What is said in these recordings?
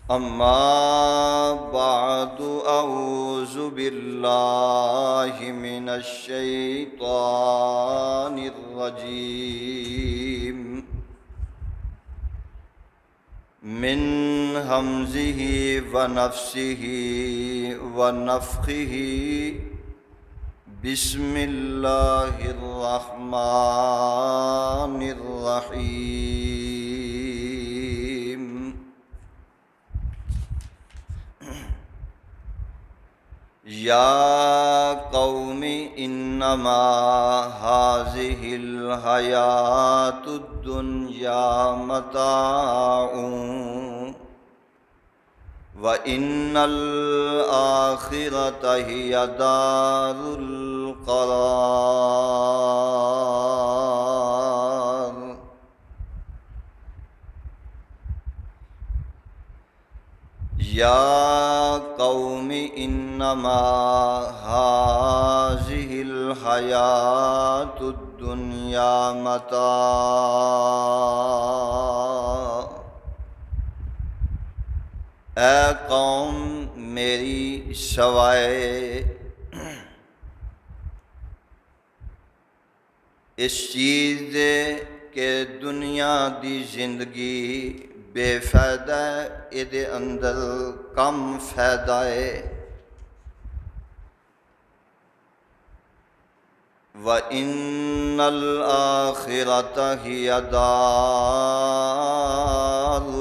أما بعد أعوذ بالله من الشيطان الرجيم من همزه ونفسه ونفخه بسم الله الرحمن الرحيم یا قوم انما هذه الحیات الدنیا متاع وإن الآخرة هي دار القرار یا قوم انما هذه الحیات الدنیا متاع، اے قوم میری سوائے اس چیز دے کہ دنیا دی زندگی بے فائدہ ہے، ادھے اندر کم فائدہ ہے۔ وَإِنَّ الْآخِرَةَ هِيَ دَارُ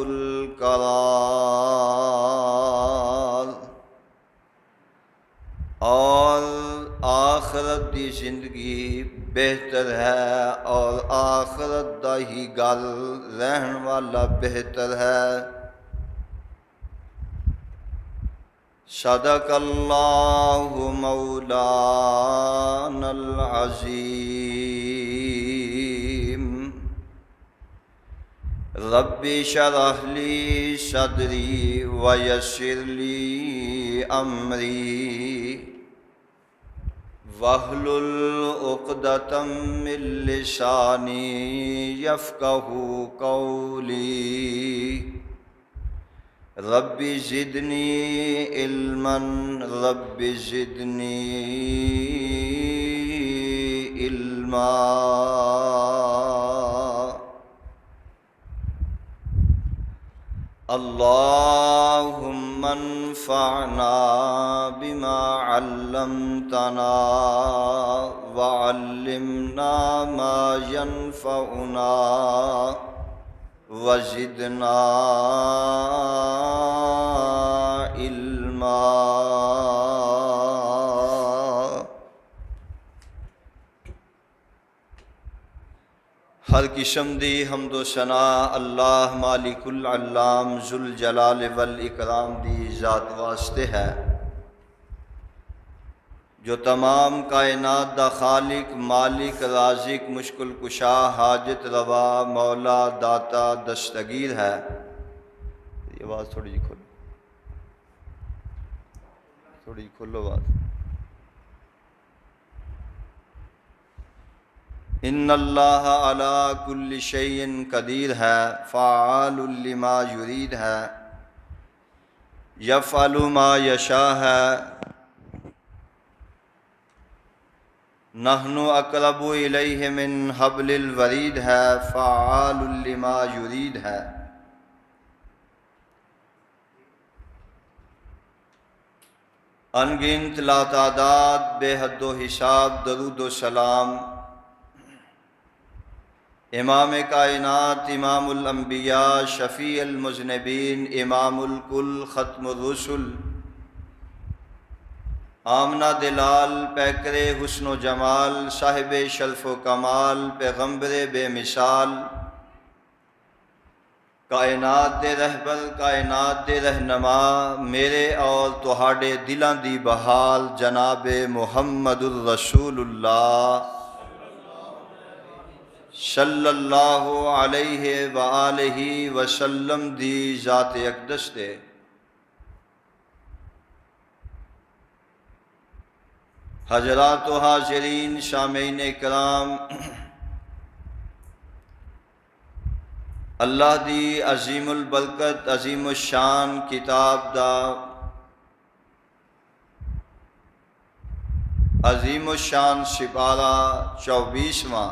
الْقَرَارِ، اور آخرت دی زندگی بہتر ہے، اور آخرت دا ہی گل رہن والا بہتر ہے۔ صدق اللہ مولانا العظیم۔ رب اشرح لی صدری ویسر لی امری واحلل عقدۃ من لسانی یفقہوا قولی۔ رب زدنی علما رب زدنی علما۔ اللہم انفعنا بما علمتنا وعلمنا ما ينفعنا وزدنا علما۔ ہر قسم دی حمد و ثنا اللہ مالک العلام ذوالجلال والاکرام دی ذات واسطے ہے، جو تمام کائنات دا خالق، مالک، رازق، مشکل کشا، حاجت روا، مولا، داتا، دستگیر ہے۔ یہ آواز تھوڑی جی کھولو، تھوڑی جی کھولو آواز۔ ان اللہ علی کل شیء قدیر ہے، فعال لما یرید ہے، یفعل ما یشاء ہے۔ نحن اقرب الیہ من حبل الورید ہے، فعال لما یرید ہے۔ انگنت لاتعداد بے حد و حساب درود و سلام امام کائنات، امام الانبیاء، شفیع المذنبین، امام الکل، ختم الرسل، آمنہ دلال، پیکر حسن و جمال، صاحب شرف و کمال، پیغمبر بے مثال، کائنات دے رہبر، کائنات دے رہنما، میرے اور تہاڈے دلاں دی بحال جناب محمد الرسول اللہ صلی اللہ علیہ وآلہ وسلم دی ذات اقدس دے۔ حضرات و حاضرین، سامعین کرام، اللہ دی عظیم البرکت عظیم الشان کتاب دا عظیم الشان سپارہ 24واں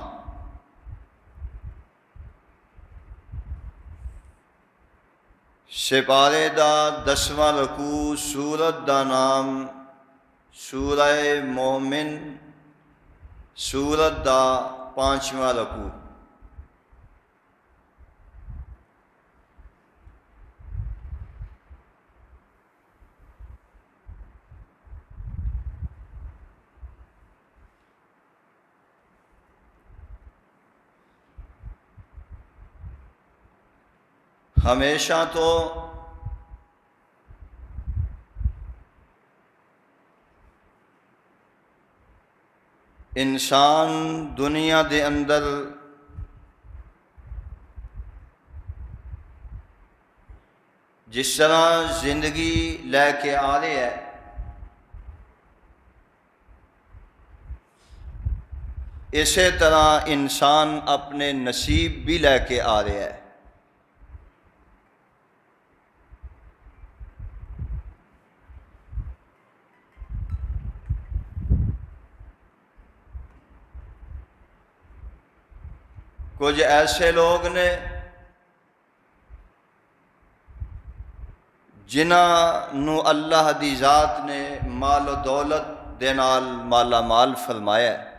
سپارے دا 10واں رکوع، سورت دا نام سورہ مومن، سورت دا 5واں رکوع۔ ہمیشہ تو انسان دنیا دے اندر جس طرح زندگی لے کے آ رہے ہے، اسی طرح انسان اپنے نصیب بھی لے کے آ رہے ہے۔ کچھ ایسے لوگ نے جنہاں نو اللہ دی ذات نے مال و دولت دے نال مالا مال فرمایا ہے،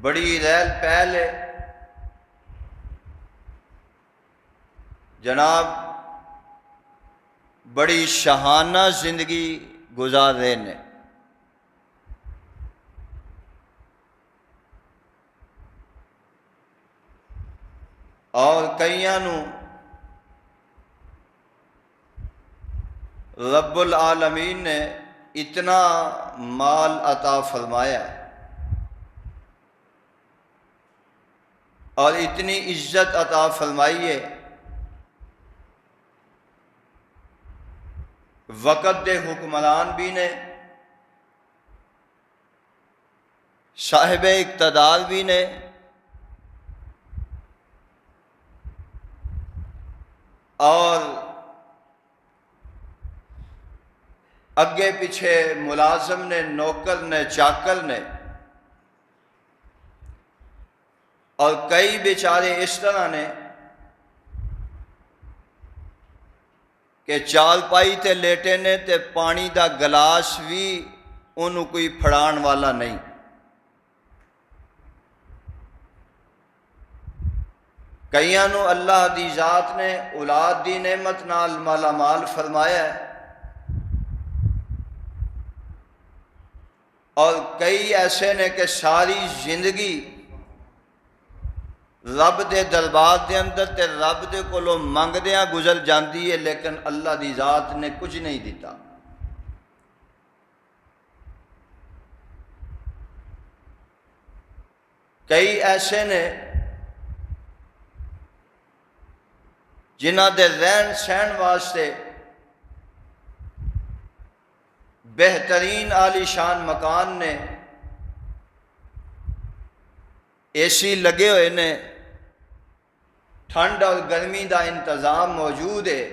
بڑی ریل پہل ہے جناب، بڑی شاہانہ زندگی گزار رہے نے، اور کئیاں نو رب العالمین نے اتنا مال عطا فرمایا ہے اور اتنی عزت عطا فرمائی ہے، وقت دے حکمران بھی نے، صاحب اقتدار بھی نے، اور اگے پیچھے ملازم نے، نوکر نے، چاکر نے، اور کئی بیچارے اس طرح نے کہ چال پائی تے لیٹے نے تے پانی دا گلاس بھی انہوں کوئی پھڑان والا نہیں۔ کئیاں نو اللہ دی ذات نے اولاد دی نعمت نال مالا مال فرمایا ہے، اور کئی ایسے نے کہ ساری زندگی رب دے دربار دے اندر تے رب دے کولوں منگدیاں گزر جاندی ہے، لیکن اللہ دی ذات نے کچھ نہیں دیتا۔ کئی ایسے نے جنہ دے رہن سہن واسطے بہترین عالی شان مکان نے، اے سی لگے ہوئے نے، ٹھنڈ اور گرمی دا انتظام موجود ہے،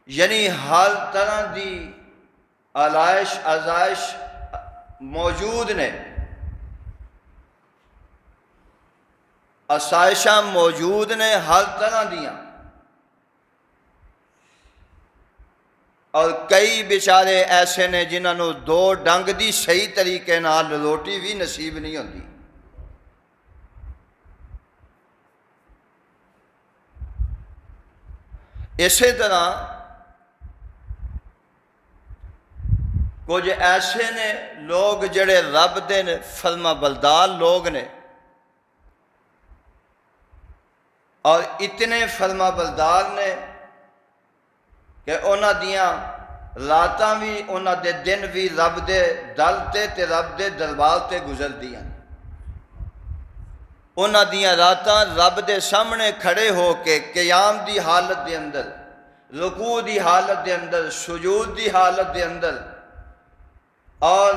یعنی ہر طرح دی آلائش ازائش موجود نے، آسائشاں موجود نے ہر طرح دیاں، اور کئی بیچارے ایسے نے جنہاں نو دو ڈنگ دی صحیح طریقے نال روٹی بھی نصیب نہیں ہوندی۔ اسی طرح کچھ ایسے نے لوگ جڑے رب دے فرما بردار لوگ نے، اور اتنے فرما بردار نے کہ انہاں دیاں راتاں بھی انہاں دے دن بھی رب دے دل تے رب دے دربار تے گزر دیاں، انہاں دیاں راتاں رب دے سامنے کھڑے ہو کے قیام دی حالت دے اندر، رکوع دی حالت دے اندر، سجود دی حالت دے اندر، اور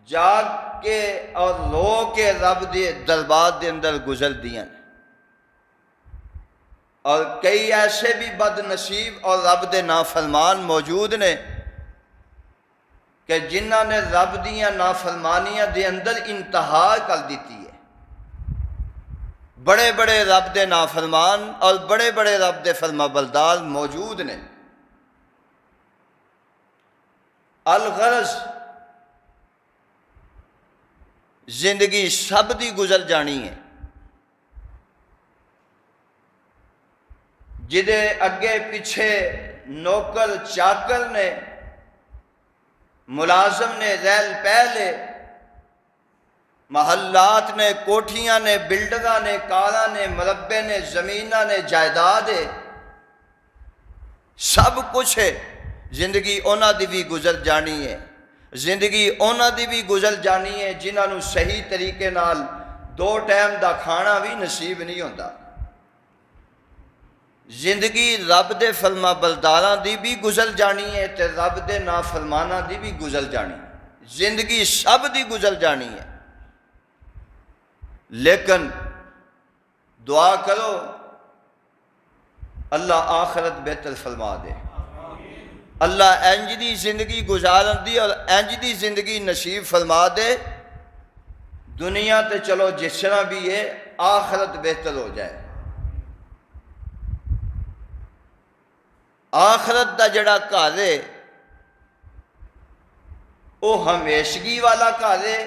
جاگ کے اور رو کے رب دے دربار دے اندر گزر دیاں نے، اور کئی ایسے بھی بد نصیب اور رب دے نافرمان موجود نے کہ جنہاں نے رب دیاں نافرمانیاں دے اندر انتہا کر دیتی ہے۔ بڑے بڑے رب دے نافرمان اور بڑے بڑے رب دے فرما بردار موجود نے۔ الغرض زندگی سب دی گزر جانی ہے، جدے اگے پیچھے نوکر چاکر نے، ملازم نے، ریل پہلے، محلات نے، کوٹھیاں نے، بلڈنگاں نے، کاراں نے، مربے نے، زمیناں نے، جائیداد ہے، سب کچھ ہے۔ زندگی انہاں دی بھی گزر جانی ہے، زندگی انہاں دی بھی گزر جانی ہے جنہاں نو صحیح طریقے نال 2 ٹائم دا کھانا بھی نصیب نہیں ہوتا۔ زندگی رب دے فرما برداراں دی بھی گزر جانی ہے تے رب دے نافرماناں دی بھی گزر جانی ہے، زندگی سب دی گزر جانی ہے۔ لیکن دعا کرو اللہ آخرت بہتر فرما دے، اللہ انج دی زندگی گزارن دی اور انج دی زندگی نصیب فرما دے، دنیا تے چلو جس طرح بھی ہے آخرت بہتر ہو جائے۔ آخرت دا جڑا گھر ہے وہ ہمیشگی والا گھر ہے،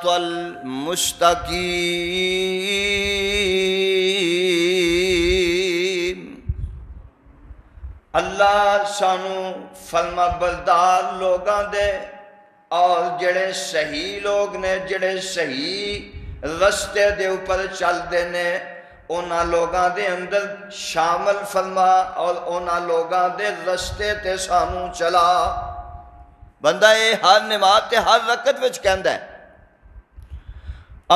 المستقیم۔ اللہ سانو فرما بردار لوگاں دے اور جڑے صحیح لوگ نے، جڑے صحیح رستے دے اوپر چل دے نے، اونا لوگاں دے اندر شامل فرما اور اونا لوگاں دے رستے تے سانو چلا۔ بندہ یہ ہر نماز تے ہر رکعت وچ کہندا ہے،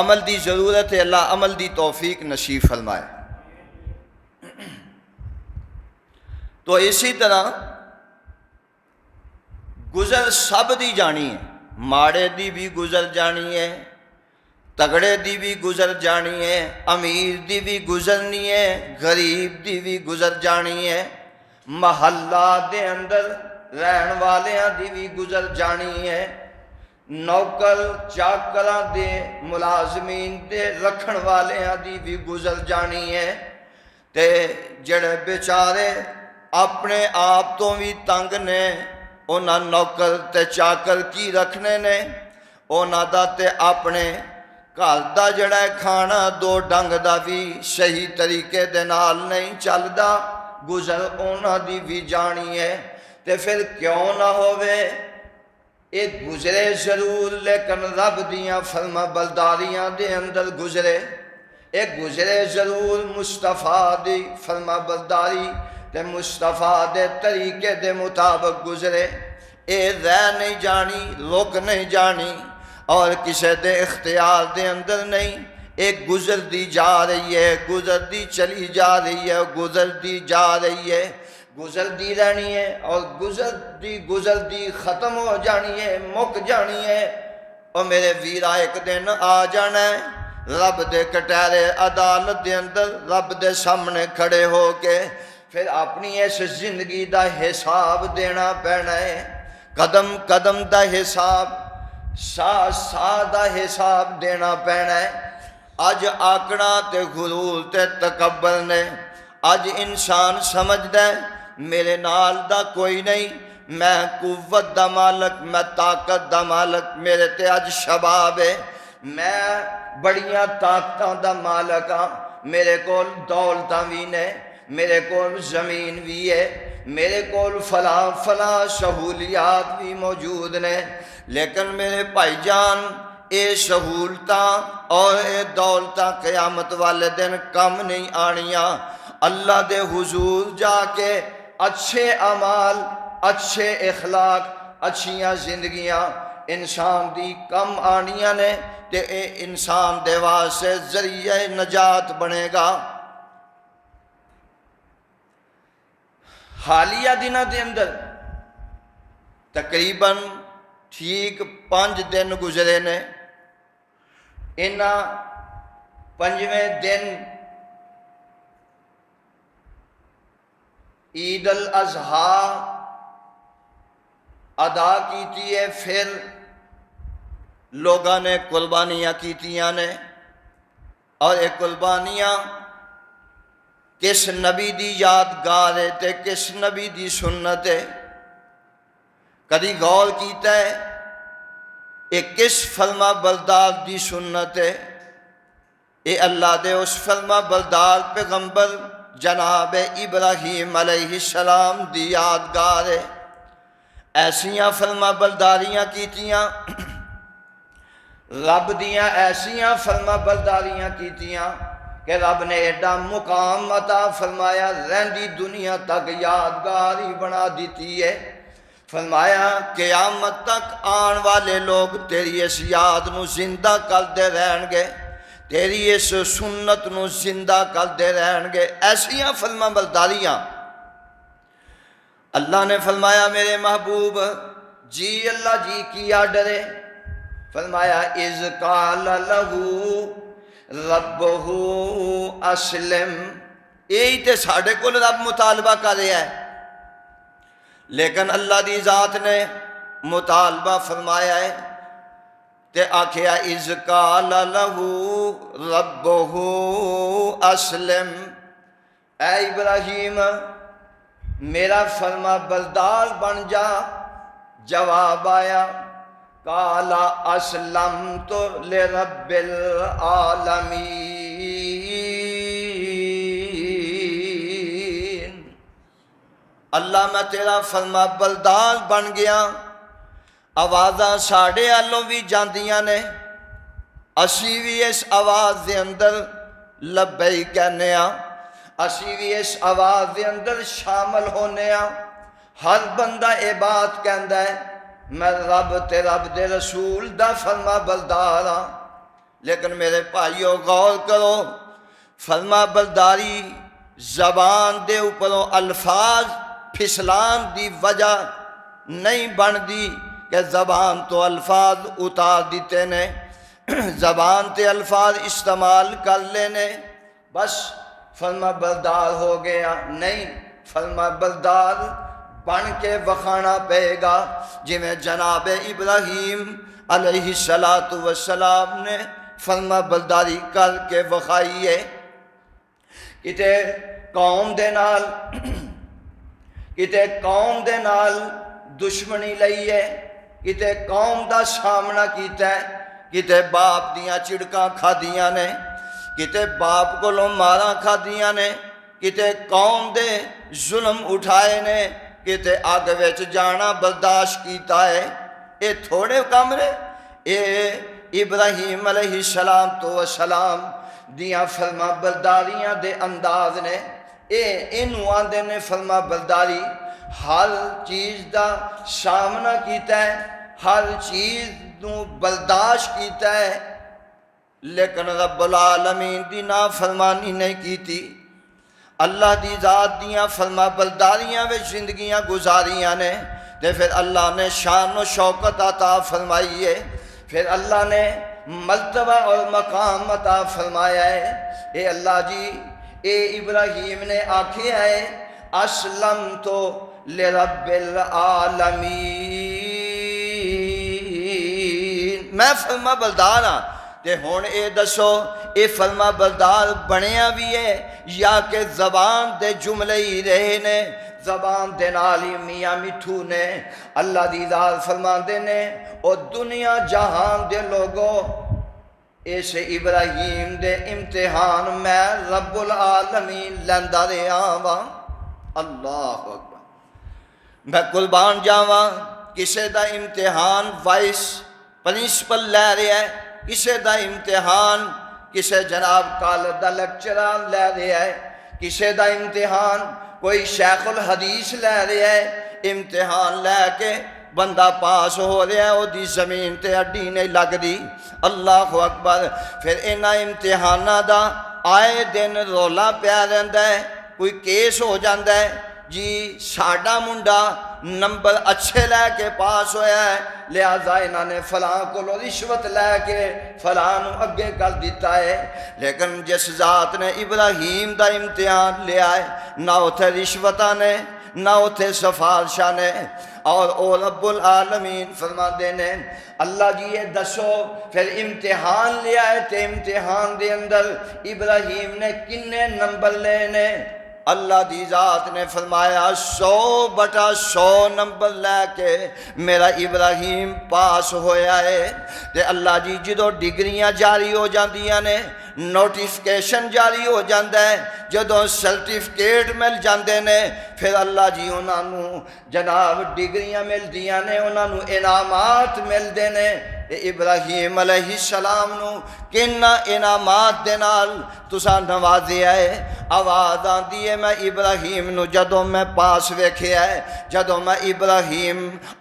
عمل دی ضرورت ہے، اللہ عمل دی توفیق نصیب فرمائے۔ تو اسی طرح گزر سب دی جانی ہے، ماڑے دی بھی گزر جانی ہے، تگڑے دی بھی گزر جانی ہے، امیر دی بھی گزرنی ہے، غریب دی بھی گزر جانی ہے، محلہ دے اندر رہن والیاں دی بھی گزر جانی ہے، نوکر چاکراں دے، ملازمین دے، رکھن والیاں دی بھی گزر جانی ہے، تے جڑے بیچارے اپنے آپ تو بھی تنگ نے، اونا نوکر تے چاکر کی رکھنے نے، اونا دا تے اپنے گھر دا جڑا ہے کھانا 2 ڈنگ دا بھی صحیح طریقے دے نال نہیں چلدا، گزر اونا دی بھی جانی ہے۔ تے پھر کیوں نہ ہوئے، ایک گزرے ضرور لیکن رب دیاں فرما برداریاں دے اندر گزرے، ایک گزرے ضرور مصطفیٰ دی فرما برداری تے مصطفیٰ دے طریقے دے مطابق گزرے، اے رہ نہیں جانی، رک نہیں جانی اور کسے دے اختیار دے اندر نہیں، ایک گزرتی جا رہی ہے، گزرتی چلی جا رہی ہے، گزرتی جا رہی ہے، گزرتی رہنی ہے اور گزرتی گزرتی ختم ہو جانی ہے، مک جانی ہے۔ اور میرے ویرا ایک دن آ جانا ہے رب دے کٹہرے عدالت دے اندر، رب دے سامنے کھڑے ہو کے پھر اپنی اس زندگی دا حساب دینا پینا ہے، قدم قدم دا حساب، سا سا دا حساب دینا پینا ہے۔ اج آکڑا تے غرور تے تکبر نے، اج انسان سمجھدا ہے میرے نال دا کوئی نہیں، میں قوت دا مالک، میں طاقت دا مالک، میرے تے اج شباب ہے، میں بڑیاں طاقتاں دا مالک ہاں، میرے کول دولتاں بھی نے، میرے کول زمین بھی ہے، میرے کول فلاں فلاں سہولیات بھی موجود نے، لیکن میرے بھائی جان اے سہولتاں اور اے دولتاں قیامت والے دن کم نہیں آنیاں۔ اللہ دے حضور جا کے اچھے اعمال، اچھے اخلاق، اچھیاں زندگیاں انسان دی کم آنیاں نے تے اے انسان دے واسطے ذریعہ نجات بنے گا۔ حالیہ دنوں دے اندر تقریباً ٹھیک 5 دن گزرے نے، انہاں 5ویں دن عید الاضحیٰ ادا کیتی ہے، پھر لوگاں نے قربانیاں کیتیاں نے، اور یہ قربانیاں کس نبی دی یادگار ہے تے کس نبی دی سنت ہے؟ کدی غور کیتا ہے یہ کس فرما بردار دی سنت ہے؟ یہ اللہ دے اس فرما بردار پیغمبر جناب ابراہیم علیہ السلام دی یادگار ہے۔ ایسیاں فرما برداریاں کیتیاں، رب دیاں ایسیاں فرما برداریاں کیتیاں کہ رب نے ایڈا مقام عطا فرمایا، رہندی دنیا تک یادگار ہی بنا دیتی ہے۔ فرمایا قیامت تک آن والے لوگ تیری اس یاد نو زندہ کرتے رہن گے، تیری اس سنت نو زندہ کرتے رہن گے۔ ایسیاں فرما برداریاں اللہ نے فرمایا میرے محبوب جی، اللہ جی کیا ڈرے؟ فرمایا اذ قال لہو ربہ اسلم، یہی تے ساڑھے کو رب مطالبہ کر رہا ہے، لیکن اللہ دی ذات نے مطالبہ فرمایا ہے تے آکھیا اذ قال لہو ربہ اسلم، اے ابراہیم میرا فرما بردار بن جا۔ جواب آیا قال اسلمت لرب العالمین، اللہ میں تیرا فرما بردار بن گیا۔ آوازاں ساڑھے آلوں بھی جاندیاں نے، اسی بھی اس آواز دے اندر لبیک کہنے ہاں، اسی بھی اس آواز دے اندر شامل ہونے ہاں۔ ہر بندہ اے بات کہندا ہے میں رب تے رب دے رسول دا فرما بردار ہاں، لیکن میرے بھائیو غور کرو، فرما برداری زبان دے اوپروں الفاظ پھسلان دی وجہ نہیں بن دی کہ زبان تو الفاظ اتار دیتے نے، زبان تے الفاظ استعمال کر لینے بس فرما بردار ہو گیا، نہیں، فرما بردار بن کے وکھانا پے گا، جی میں جناب ابراہیم علیہ السلام نے فرما برداری کر کے وکھائی ہے۔ کتے قوم دے نال دشمنی لئی ہے، کتے قوم دا سامنا کیتا ہے، کتے باپ دیاں چڑکاں کھادیاں نے، کتے باپ کو ماراں کھادیاں نے، کتے قوم دے ظلم اٹھائے نے، کتے اگ وچ جانا برداشت کیتا ہے۔ اے تھوڑے کم نے، اے ابراہیم علیہ السلام دیاں فرما برداریاں دے انداز نے، اینو آندے نے فرما برداری۔ ہر چیز دا سامنا کیتا ہے، ہر چیز نو برداشت کیتا ہے، لیکن رب العالمین دی نافرمانی نہیں کی تھی، اللہ دی ذات دیاں فرما برداریاں وچ زندگیاں گزاریاں نے، تے پھر اللہ نے شان و شوکت عطا فرمائی ہے، پھر اللہ نے مرتبہ اور مقام عطا فرمایا ہے۔ اے اللہ جی، اے ابراہیم نے آکھے ہے اسلمت لرب العالمین، میں فرما بردار ہاں۔ تے ہون اے دسو اے فرما بردار بنیا بھی ہے یا کہ زبان دے جملے ہی رہے نے، زبان دے نال ہی میاں مٹھو نے؟ اللہ دی ذات فرماندے نے او دنیا جہان دے لوگو، اس ابراہیم دے امتحان میں رب العالمین لیندا رہا واں۔ اللہ اکبر، میں قربان جاواں، کسے دا امتحان وائس پرنسپل لے رہا ہے، کسے دا امتحان کسے جناب کالج دا لیکچرر لے رہا ہے، کسے دا امتحان کوئی شیخ الحدیث لے رہا ہے۔ امتحان لے کے بندہ پاس ہو رہا ہے، وہ دی زمین تے اڈی نہیں لگ دی۔ اللہ اکبر، پھر انہاں امتحانہ دا آئے دن رولا پیا رہندا ہے، کوئی کیس ہو جاندا ہے جی ساڈا منڈا نمبر اچھے لے کے پاس ہویا ہے، لہذا انہوں نے فلاں کو رشوت لے کے فلاں اگے کر دیتا ہے۔ لیکن جس ذات نے ابراہیم دا امتحان لیا ہے، نہ اتھے رشوتاں نے نہ اتھے سفارشاں نے، اور او رب العالمین فرما دینے اللہ جی یہ دسو پھر امتحان لیا ہے تے امتحان دے اندر ابراہیم نے کنے نمبر لینے؟ اللہ دی ذات نے فرمایا 100/100 نمبر لے کے میرا ابراہیم پاس ہویا ہے۔ تے اللہ جی جدو ڈگریاں جاری ہو جاندیاں نے، نوٹیفکیشن جاری ہو جاندہ ہے، جدو سرٹیفکیٹ مل جاندے نے، پھر اللہ جی انہاں نو جناب ڈگریاں مل دیاں نے، انہاں نو انعامات مل دینے۔ ابراہیم علیہ السلام نو کنہ انعامات دے نال تساں نوازیا ہے۔ آواز آندی ہے میں ابراہیم نو جدوں میں پاس ویکھیا ہے، جدوں میں ابراہیم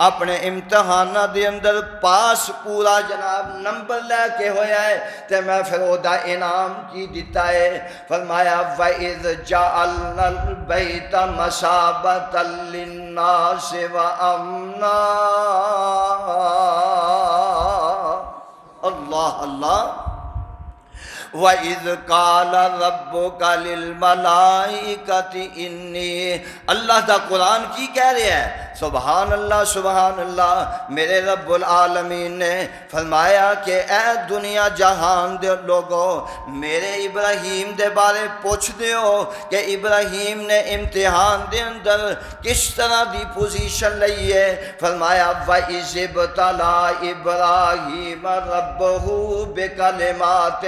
اپنے امتحانہ دے اندر پاس پورا جناب نمبر لے کے ہویا ہے، تے میں پھر او دا انعام کی دیتا ہے؟ فرمایا وَإِذْ جَعَلْنَا الْبَيْتَ مَثَابَةً لِلنَّاسِ وَأَمْنًا۔ اللہ اللہ، وَإِذْ قَالَ رَبُّكَ لِلْمَلَائِكَةِ إِنِّي، اللہ دا قرآن کی کہہ رہے ہیں؟ سبحان اللہ سبحان اللہ، میرے رب العالمین نے فرمایا کہ اے دنیا جہان دے لوگو، میرے ابراہیم دے بارے پوچھ دیو کہ ابراہیم نے امتحان دے اندر کس طرح دی پوزیشن لئی ہے۔ فرمایا وَإِذِ ابْتَلَىٰ إِبْرَاهِيمَ رَبُّهُ بِكَلِمَاتٍ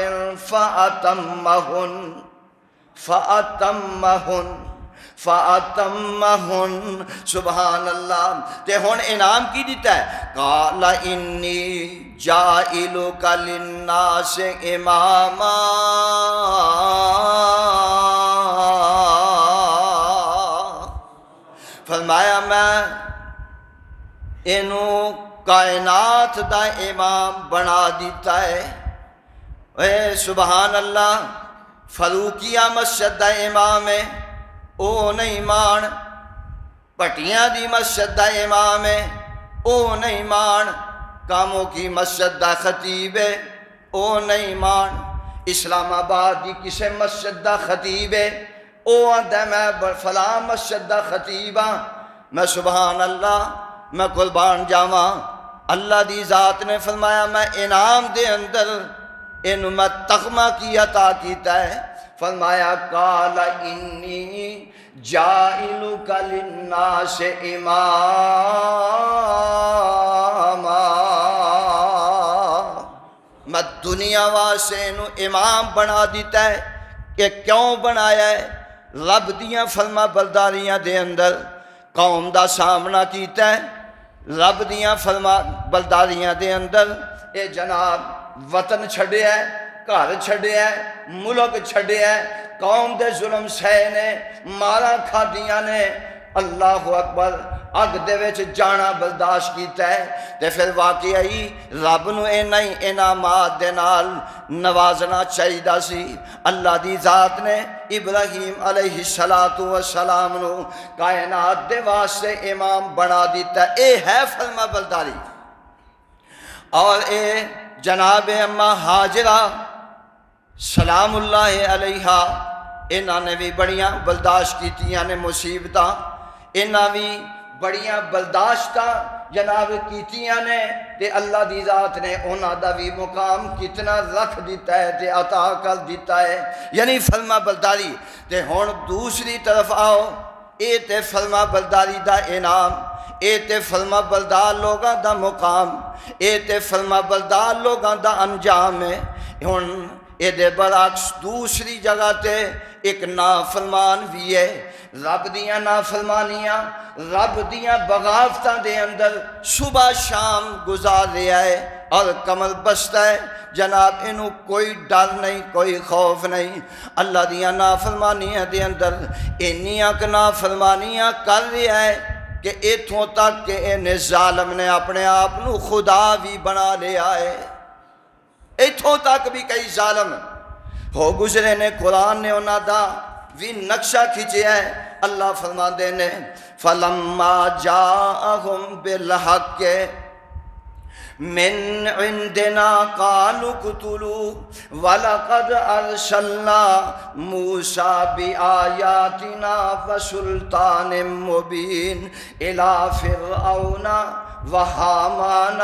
فَأَتَمَّهُنْ۔ سبحان اللہ، تے ہون انعام کی دیتا ہے؟ قَالَ إِنِّي جَائِلُكَ لِلنَّاسِ إِمَامًا۔ فرمایا میں انہوں کائنات دا امام بنا دیتا ہے۔ اے سبحان اللہ، فاروقیہ مسجد دا امام ہے او نہیں مان، پٹیاں دی مسجد دا امام ہے او نہیں مان، کاموں کی مسجد دا خطیب ہے او نہیں مان، اسلام آباد دی کسے مسجد دا خطیب ہے او آدھا میں فلاں مسجد دا خطیب ہاں۔ میں سبحان اللہ، میں قربان جاواں، اللہ دی ذات نے فرمایا میں انعام دے اندر انہوں میں تغمہ کی عطا کیتا ہے۔ فرمایا قال انی جائلک للناس اماما، میں دنیا واسے انہوں امام بنا دیتا ہے۔ کہ کیوں بنایا ہے؟ رب دیاں فرما برداریاں دے اندر قوم دا سامنا کیتا ہے، رب دیاں فرما برداریاں دے اندر اے جناب وطن چھڑیا ہے، گھر چھڑیا ہے، ملک چھڑیا ہے، قوم دے ظلم سہے نے، مارا کھا دیاں نے، اللہ اکبر اگ دے وچ جانا برداشت کیتا ہے تے پھر واقعی رب نو اینا ہی انعامات دے نال نوازنا چاہیدا سی۔ اللہ دی ذات نے ابراہیم علیہ السلام نو کائنات دے واسطے امام بنا دیتا ہے۔ اے ہے فرما برداری۔ اور اے جناب اما ہاجرہ سلام اللہ علیہا انہاں نے بھی بڑیاں برداشت کیتیاں نے مصیبتاں، انہاں بھی بڑیاں برداشتاں جناب کیتیاں نے تے اللہ دی ذات نے انہاں دا بھی مقام کتنا رکھ دیتا ہے تے عطا کر دیتا ہے، یعنی فرما برداری۔ تے ہن دوسری طرف آؤ، اے تے فرما برداری دا انعام، اے تے فرما بردار لوگاں دا مقام، اے تے فرما بردار لوگاں دا انجام ہے۔ ہن اے دے برعکس دوسری جگہ تے ایک نافرمان بھی ہے۔ رب دیاں نافرمانیاں، رب دیاں بغاوتاں دے اندر صبح شام گزار رہا ہے اور کمر بستہ ہے جناب، انہوں کوئی ڈر نہیں، کوئی خوف نہیں۔ اللہ دیاں نافرمانیاں دے اندر انیاں کہ نافرمانیاں کر رہا ہے کہ ایتھوں تک کہ انہیں ظالم نے اپنے آپ نو خدا بھی بنا لیا ہے۔ ایتھوں تک بھی کئی ظالم ہو گزرے نے، قرآن نے انہاں دا بھی نقشہ کھچیا ہے۔ اللہ فرماندے نے فَلَمَّا جَاءَهُمْ بِالْحَقِّ مِنْ عِنْدِنَا قَالُوا اقْتُلُوهُ وَلَقَدْ أَرْسَلْنَا مُوسَىٰ بِآيَاتِنَا وَسُلْطَانٍ مُّبِينٍ إِلَىٰ فِرْعَوْنَ وَهَامَانَ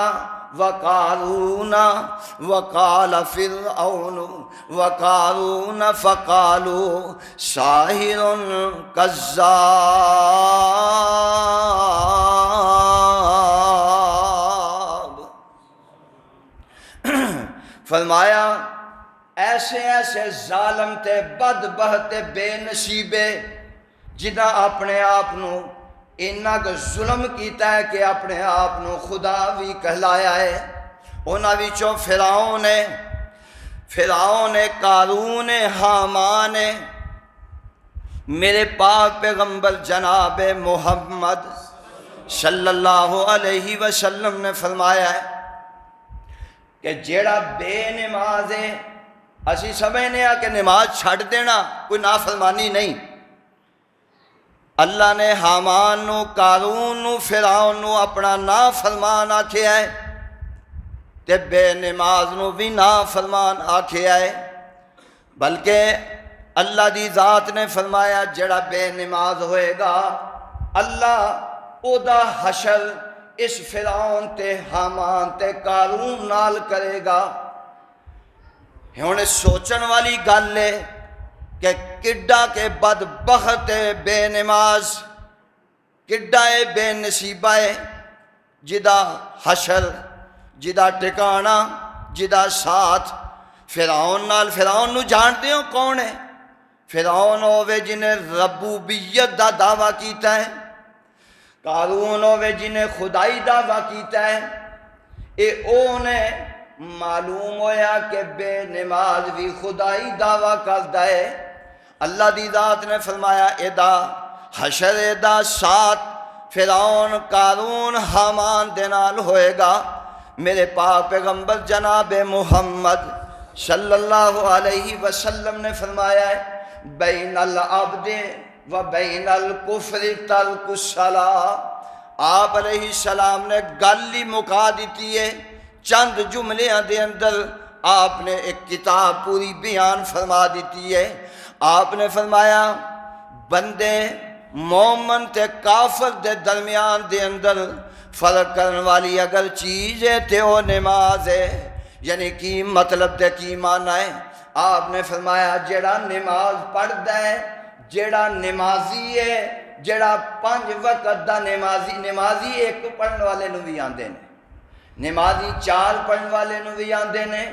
وَقَارُونَ وَقَالَ فِرْعَوْنُ وَقَارُونَ فَقَالُوا سَاحِرٌ کذاب۔ فرمایا ایسے ایسے ظالم تے بدبخت تے بے نصیبے جنہاں اپنے آپ نو انہاں کو ظلم کیتا ہے کہ اپنے آپ نو خدا بھی کہلایا ہے۔ انہاں وچوں فرعون ہے، قارون ہے، حامان ہے۔ میرے پاک پیغمبر جناب محمد صلی اللہ علیہ وسلم نے فرمایا ہے کہ جیڑا بے نماز ہے، اسی سمجھنے ہیں کہ نماز چھڑ دینا کوئی نافرمانی نہیں۔ اللہ نے حامان نو، قارون نو، فرعون نو اپنا نافرمان آکھیا ہے تے بے نماز نو بھی نافرمان آکھیا ہے۔ بلکہ اللہ دی ذات نے فرمایا جڑا بے نماز ہوئے گا اللہ او دا حشر اس فرعون تے حامان تے قارون نال کرے گا۔ ہن سوچن والی گل ہے کہ کڈا کے بدبخت بے نماز، کڈا بے نصیبہ ہے جدا حشر، جدا ٹکانا، جدا ساتھ فرعون نال۔ فرعون نو جانتے ہو کون ہے؟ فرعون ہووے جنہیں ربوبیت دا دعویٰ کیتا ہے، قارون ہووے جنہیں خدائی دعویٰ کیتا ہے۔ اے اونے معلوم ہویا کہ بے نماز بھی خدائی دعویٰ کردا ہے۔ اللہ دی ذات نے فرمایا ادا حشر ادا ساتھ فرعون، قارون، حامان دے نال ہوئے گا۔ میرے پاک پیغمبر جناب محمد صلی اللہ علیہ وسلم نے فرمایا ہے بین العبد و بین الکفر ترک الصلاۃ۔ آپ علیہ السلام نے گل ہی مکا دیتی ہے، چند جملیاں دے اندر آپ نے ایک کتاب پوری بیان فرما دیتی ہے۔ آپ نے فرمایا بندے مومن تے کافر دے درمیان دے اندر فرق کرنے والی اگر چیز ہے تے وہ نماز ہے۔ یعنی کی مطلب دے کی معنی ہے؟ آپ نے فرمایا جیڑا نماز پڑھدا ہے، جیڑا نمازی ہے، جیڑا 5 وقت دا نمازی ایک پڑھن والے نو بھی آندے نے، نمازی 4 پڑھن والے نو بھی آندے نے،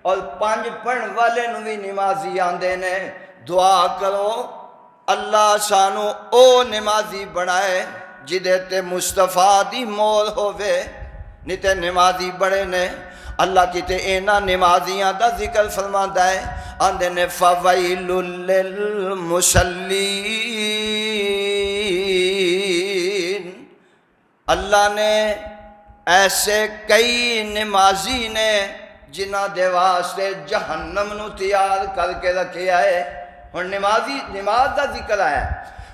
اور 5 پڑھن والے نو بھی نمازی آندے نے۔ دعا کرو اللہ سانو او نمازی بنائے جدے تے مصطفیٰ دی مول ہووے، نہیں تے نمازی بڑے نے۔ اللہ کیتے اینا نمازیاں دا ذکر فرماندا ہے، آندے نے فَوَيْلٌ لِّلْمُصَلِّينَ اللہ نے ایسے کئی نمازی نے جنہ دے واسطے جہنم نو تیار کر کے رکھیا ہے۔ ہن نماز دا ذکر ہے،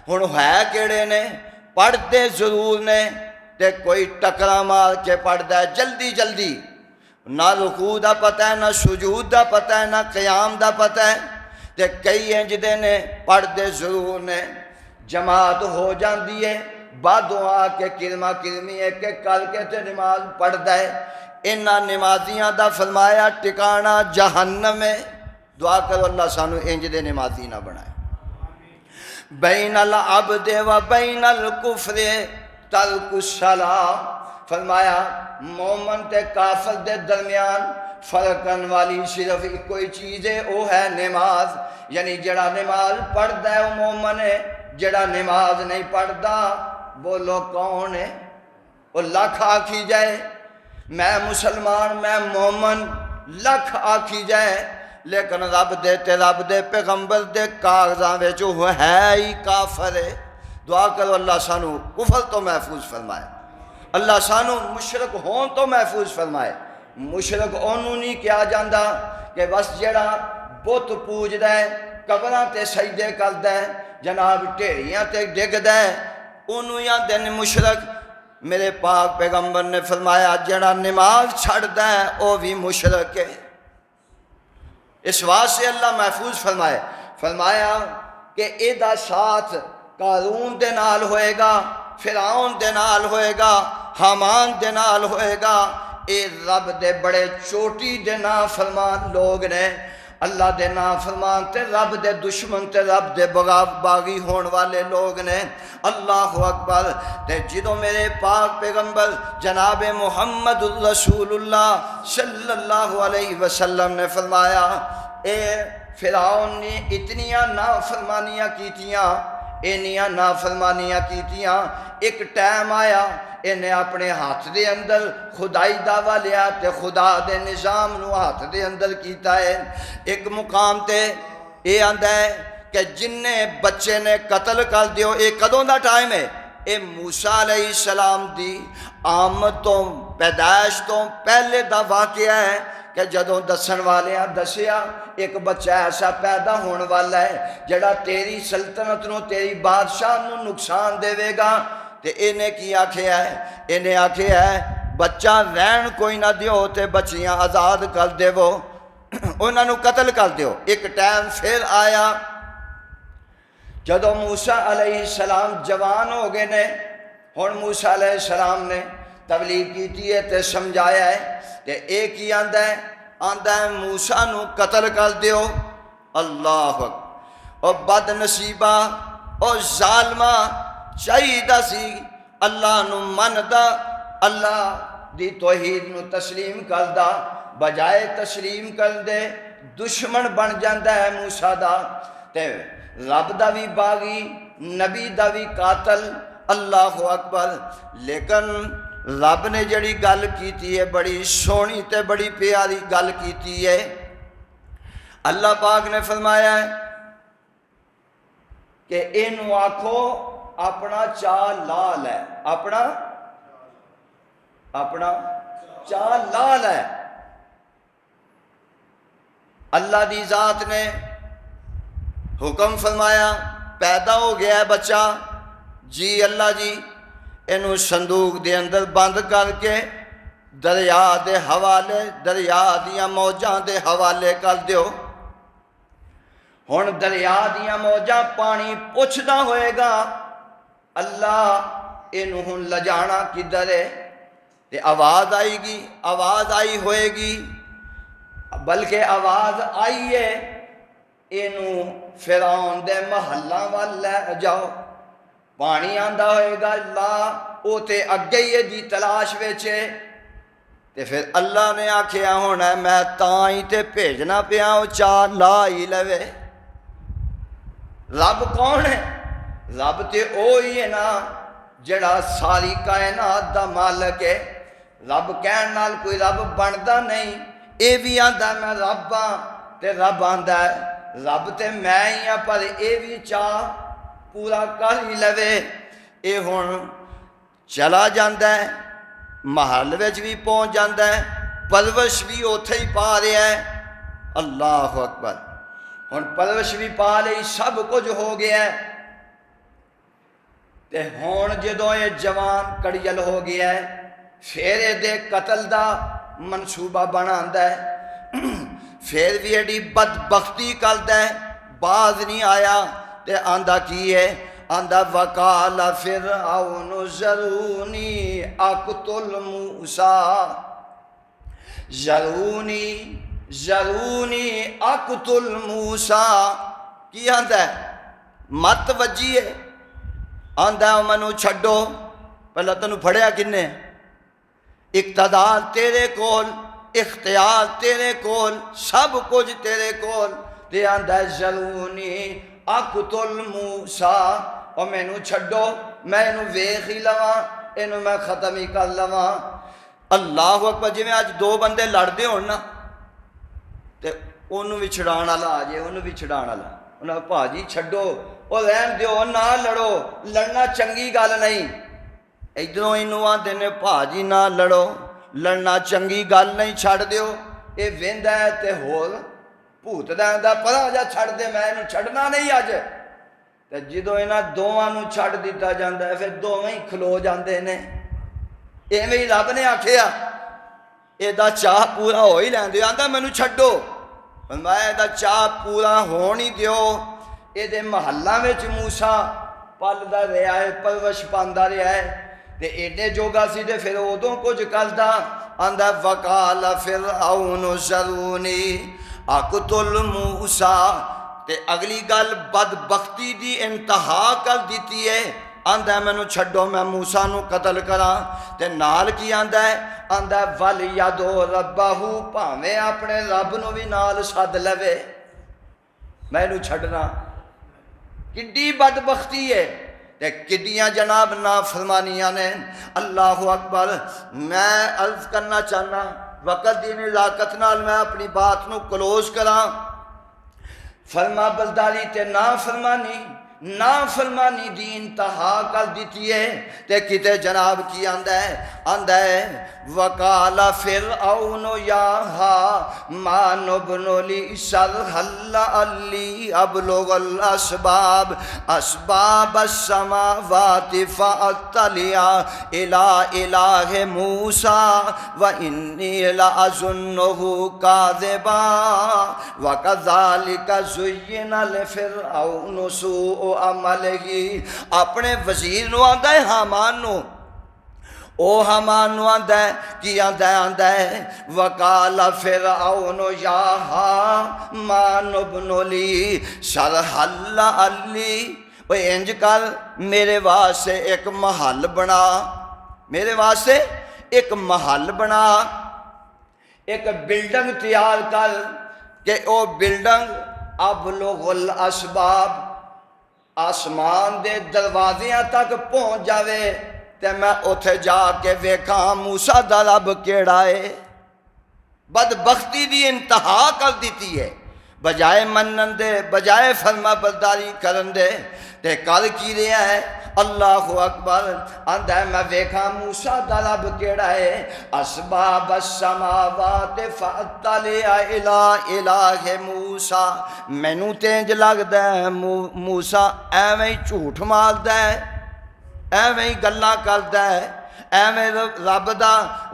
ہن ہے کیڑے نے پڑھتے ضرور نے تے کوئی ٹکرا مار کے پڑھدا ہے جلدی جلدی، نہ رکوع دا پتہ ہے، نہ سجود دا پتہ ہے، نہ قیام دا پتہ ہے، تے کئی ہیں جدے نے پڑھتے ضرور نے، جماعت ہو جاندی ہے بعدوں آ کے کلمہ کلمی ایک ایک کر کے تے نماز پڑھدا ہے۔ انہاں نمازیاں دا فرمایا ٹکانا جہنم ہے۔ دعا کرو اللہ سانو انج دے نمازی نہ بنائے۔ بین العبد و بین الکفر ترک الصلاۃ، فرمایا مومن تے کافر دے درمیان فرق کرن والی صرف کوئی چیز ہے، وہ ہے نماز۔ یعنی جڑا نماز پڑھدا ہے وہ مومن ہے، جڑا نماز نہیں پڑھدا بولو کون ہے؟ وہ لکھ آکھی جائے میں مسلمان میں مومن، لکھ آکھی جائے، لیکن رب دے تے رب دے پیغمبر دے کاغذاں وچ وہ ہے ہی کافر ہے۔ دعا کرو اللہ سانو کفر تو محفوظ فرمائے، اللہ سانو مشرک ہون تو محفوظ فرمائے۔ مشرک اونوں نہیں کیا جاندا کہ بس جڑا بت پوجدا ہے، قبراں تے سجدے کردا ہے، جناب ڈھیریاں تے ڈگدا ہے، اونوں یا دن مشرک۔ میرے پاک پیغمبر نے فرمایا جڑا نماز چھڑدا ہے وہ بھی مشرک ہے۔ اس واسطے اللہ محفوظ فرمائے، فرمایا کہ ایدا ساتھ قارون دے نال ہوئے گا، فرعون دے نال ہوئے گا، حامان دے نال ہوئے گا۔ اے رب دے بڑے چوٹی دے نافرمان لوگ نے، اللہ دے نافرمان تے رب دے دشمن تے رب دے باغی ہون والے لوگ نے۔ اللہ اکبر۔ تے جدوں میرے پاک پیغمبر جناب محمد الرسول اللہ صلی اللہ علیہ وسلم نے فرمایا اے فرعون نے اتنیاں نافرمانیاں کیتیاں، اینیاں نافرمانیاں کیتیاں، ایک ٹائم آیا انہیں اپنے ہاتھ دے اندر خدائی دعویٰ لیا تے خدا دے نظام نو ہاتھ دے اندر کیتا ہے۔ ایک مقام تے یہ آندا ہے کہ جننے بچے نے قتل کر دیو، اے کدوں دا ٹائم ہے؟ اے موسیٰ علیہ السلام دی آمد تو پیدائش تو پہلے دا واقعہ ہے کہ جدوں دسن والیاں دسیا ایک بچہ ایسا پیدا ہون والا ہے جڑا تیری سلطنت نو تیری بادشاہ نو نقصان دے گا۔ تے انہیں کی آکھیا ہے؟ انہیں آکھیا ہے بچہ رہن کوئی نہ دیو تے بچیاں آزاد کر دیو، انہاں نو قتل کر دیو۔ ایک ٹائم پھر آیا جدو موسیٰ علیہ السلام جوان ہو گئے نے، ہن موسیٰ علیہ السلام نے تبلیغ کیتی ہے تے سمجھایا ہے تے ایک ہی آندا ہے موسیٰ نو قتل کر دیو۔ اللہ اکبر۔ او بد نصیبہ او ظالمہ چاہیدہ سی اللہ نو مندا، اللہ دی توحید نو تسلیم کردا، بجائے تسلیم کر دے دشمن بن جاندا ہے موسیٰ دا، تے رب دا بھی باغی نبی دا بھی قاتل۔ اللہ اکبر۔ لیکن رب نے جڑی گل کیتی ہے بڑی سونی تے بڑی پیاری گل کیتی ہے۔ اللہ پاک نے فرمایا ہے کہ اینو آکھو اپنا چال لال ہے، اپنا چال لال ہے۔ اللہ دی ذات نے حکم فرمایا پیدا ہو گیا ہے بچہ، جی اللہ جی اینو صندوق دے اندر بند کر کے دریا دے حوالے، دریا دیاں موجاں دے حوالے کر دیو۔ ہن دریا دیاں موجاں پانی پوچھدا ہوئے گا اللہ اینو ہن لجانا کدھر ہے؟ تے آواز آئے گی، آواز آئی ہوئے گی، بلکہ آواز آئی ہے اینو فرعون دے محلاں وال لے جاؤ۔ پانی آندا ہوئے گا اللہ او تے اگے ہی دی تلاش ویچے، تے پھر اللہ نے آکھیا ہونا ہے میں تاں ہی تے بھیجنا پیا او چال لا ہی لوے۔ رب کون ہے؟ رب تے او ہی ہے نا جڑا ساری کائنات دا مالک ہے۔ رب کہن نال کوئی رب بندا نہیں، اے بھی آندا میں رب ہاں تے رب آندا ہے رب تے میں ہی ہاں، پر اے بھی چاہ پورا کر ہی لوے۔ اے ہن چلا جاندہ ہے، محل وچ بھی پہنچ جاندہ ہے، پرورش بھی اوتھے ہی پا رہا ہے۔ اللہ اکبر۔ ہن پرورش بھی پا لئی، سب کچھ ہو گیا ہے، تے ہون جدوں یہ جوان کڑیل ہو گیا ہے، پھر دے قتل دا منصوبہ بناندا ہے، پھر بھی ایڈی بدبختی کردا ہے، باز نہیں آیا تے آندا کی ہے، آندا وقال فرعون ذرونی اقتل موسیٰ، ذرونی اقتل موسیٰ، کی آندا ہے؟ مت وجی ہے، آندا منو چھڈو۔ پہلا تنو پھڑیا کنے؟ اقتدار تیرے کول، اختیار تیرے کول، سب کچھ تیرے کول، تے آندا ہے ذرونی اقتل موسیٰ، اور میں نو چھڈو، میں انو ویخ ہی لواں، انو میں ختم ہی کر لواں۔ اللہ اکبر۔ جی میں آج دو بندے لڑدے ہون نا، تے انو بھی چھڑان والا آ جائے، انو بھی چھڑان والا، انہاں بھاجی چھڈو، او رہن دیو، نہ لڑو، لڑنا چنگی گل نہیں۔ ادھروں انو آندے نے بھاجی نہ لڑو، لڑنا چنگی گل نہیں، چھڑ دیو۔ اے ویندا ہے تے ہور بھوت دا پرا جا چھڑ دے، میں انو چھڑنا نہیں اج۔ تے جدوں انہاں دوواں نو چھڑ دتا جاندا ہے، پھر دوویں ہی کھلو جاندے نے۔ ایویں ہی رب نے آکھیا ایدا چاہ پورا ہو ہی لین دیو، آندا مینوں چھڈو، فرمایا ایدا چاہ پورا ہون ہی دیو۔ اے دے محلاں وچ موسیٰ پلدا رہیا ہے، پرورش پاندا رہیا ہے، تے ایڈے جوگا سی تے پھر ادوں کچھ کردا، آندا وقال فرعون ذرونی اقتل موسیٰ، تے اگلی گل بدبختی دی انتہا کر دیتی ہے، آندا ہے مینوں چھڈو، میں موسیٰ نو قتل کراں، تے نال کی آندا ہے؟ آندا ہے وَلْيَدْعُ رَبَّهُ، بھاویں اپنے رب نو بھی نال سد لوے، مینوں چھڈنا۔ کڈی بدبختی ہے تے کڈیاں جناب نافرمانیاں نے۔ اللہ اکبر۔ میں عرض کرنا چاہنا، وقت دی نزاکت نال میں اپنی بات نو کلوز کراں۔ فرما برداری تے نافرمانی دی انتہا کر دیتی ہے، تے کتے جناب کی آندا ہے وقال فرعون یا ہامان ابن لی صرحا لعلی ابلغ الاسباب اسباب السماوات فاطلع الی الہ موسیٰ وانی لأظنہ کاذبا وکذالک زین لفرعون سوء عملہ۔ اپنے وزیر نو آندا ہے حامان نو، او حامان نو آندا ہے کی آندا ہے وقال فرعون یا حامان ابن لی صرحا لعلی، وہ انج کر میرے واسطے ایک محل بنا، میرے واسطے ایک محل بنا، ایک بلڈنگ تیار کر کہ او بلڈنگ ابلغ الاسباب، آسمان دے دروازیاں تک پہنچ جاوے، تے میں اتھے جا کے ویکھاں موسیٰ دا رب کیڑا ہے۔ بدبختی دی انتہا کر دیتی ہے، بجائے منن دے، بجائے فرما برداری کرن دے، تے کر کی رہا ہے؟ اللہ اکبر۔ آندا ہے میں ویکھاں موسیٰ دا رب کیڑا ہے، اسباب السماوات فاطلع الی الہ موسیٰ۔ مینوں تے انج لگدا ہے موسیٰ ایویں ہی جھوٹ ماردا ہے، ایویں ہی گلاں کردا ہے، ایویں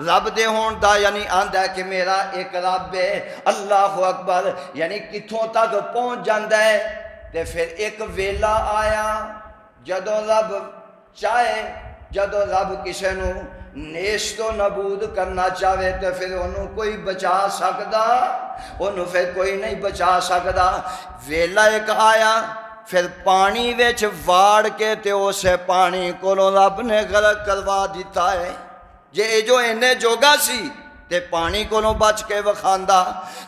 رب دے ہون دا، یعنی آندا ہے کہ میرا ایک رب ہے۔ اللہ اکبر۔ یعنی کتھوں تک پہنچ جاندا ہے، تے پھر ایک ویلا آیا جدو رب چاہے، جدو رب کسے نو نیست و نبود کرنا چاہے تو پھر انہوں کوئی بچا سکدا، انہوں پھر کوئی نہیں بچا سکدا۔ ویلا ایک آیا، پھر پانی ویچ واڑ کے تے اسے پانی کو رب نے غرق کروا دیتا ہے۔ جے جو انہیں جوگا سی تے پانی کو بچ کے وکھاندا،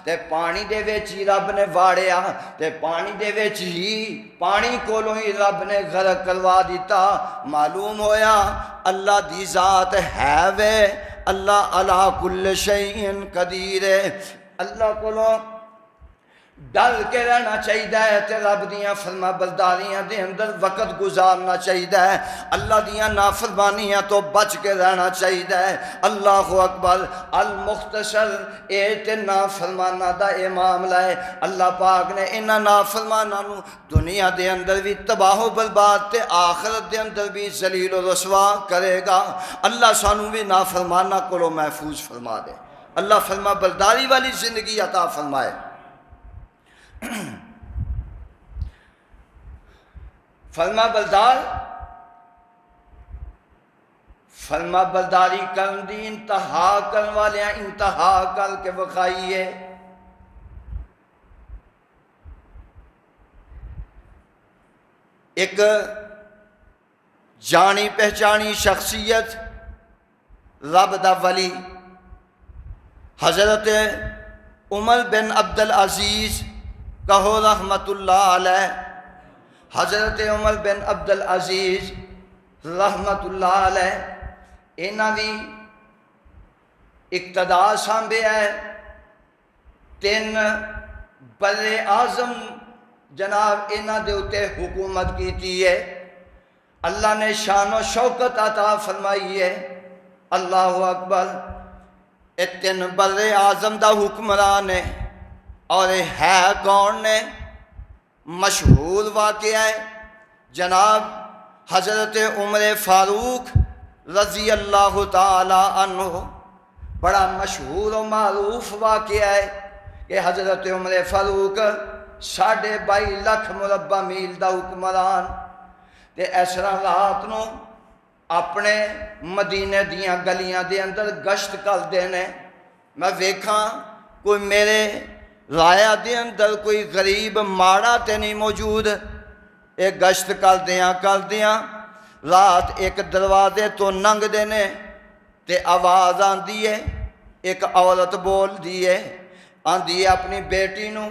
تے پانی دے ویچ ہی رب نے واڑیا، تے پانی دے ویچ ہی پانی کو ہی رب نے غرق کروا دیتا۔ معلوم ہویا اللہ دی ذات ہے وے، اللہ علی کل شیء قدیر ہے۔ اللہ کو ڈل کے رہنا چاہیے تے رب دیاں فرما برداریاں دے اندر وقت گزارنا چاہیے، اللہ دیاں نافرمانیاں تو بچ کے رہنا چاہیے۔ اللہ اکبر۔ المختصر اے تے نافرمانہ دا اے معاملہ ہے۔ اللہ پاک نے انہاں نافرماناں نو دنیا دے اندر بھی تباہ و برباد تے آخرت دے اندر بھی ذلیل و رسوا کرے گا۔ اللہ سانو بھی نافرمانہ کولو محفوظ فرما دے، اللہ فرما برداری والی زندگی عطا فرمائے۔ فرما برداری کرن دی انتہا کرن والے انتہا کر کے بخائیے۔ ایک جانی پہچانی شخصیت رب دا ولی حضرت عمر بن عبدالعزیز کہو رحمت اللہ علیہ، حضرت عمر بن عبدالعزیز رحمت اللہ علیہ انہاں بھی اقتدار سانبھے ہے، 3 بر اعظم جناب انہاں دے اتے حکومت کیتی ہے۔ اللہ نے شان و شوکت عطا فرمائی ہے۔ اللہ اکبر۔ اے 3 بر اعظم دا حکمران ہے، اور ہے کون نے؟ مشہور واقعہ ہے جناب حضرت عمر فاروق رضی اللہ تعالی عنہ، بڑا مشہور و معروف واقعہ ہے کہ حضرت عمر فاروق 22.5 لاکھ مربع میل دا حکمران تے اس طرح رات نو اپنے مدینے دیاں گلیاں دے اندر گشت کرتے ہیں۔ میں ویکھاں کوئی میرے رایا دے اندر کوئی غریب ماڑا تے نہیں موجود۔ ایک گشت کردیاں رات ایک دروازے تو ننگ دینے تے آواز آندی ہے، ایک عورت بول دیے، آندی ہے اپنی بیٹی نو،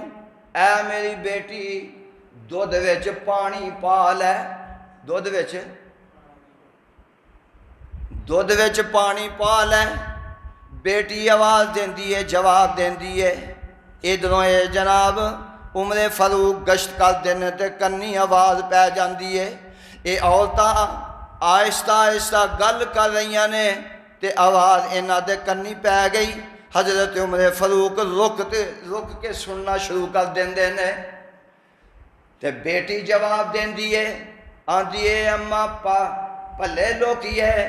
اے میری بیٹی دودھ وچ پانی پا لے، دودھ وچ پانی پا لے۔ بیٹی آواز دیندی ہے، جواب دیندی ہے۔ ادھروں اے جناب عمر فاروق گشت کر دینے تے کنی آواز پہ جاندی ہے۔ اے عورتاں آہستہ آہستہ گل کر رہی نے تے آواز انہاں دے کنی پہ گئی۔ حضرت عمر فاروق رک کے سننا شروع کر دیندے نے تے بیٹی جواب دیندی ہے، آندی ہے اماں پلے لوکی ہے۔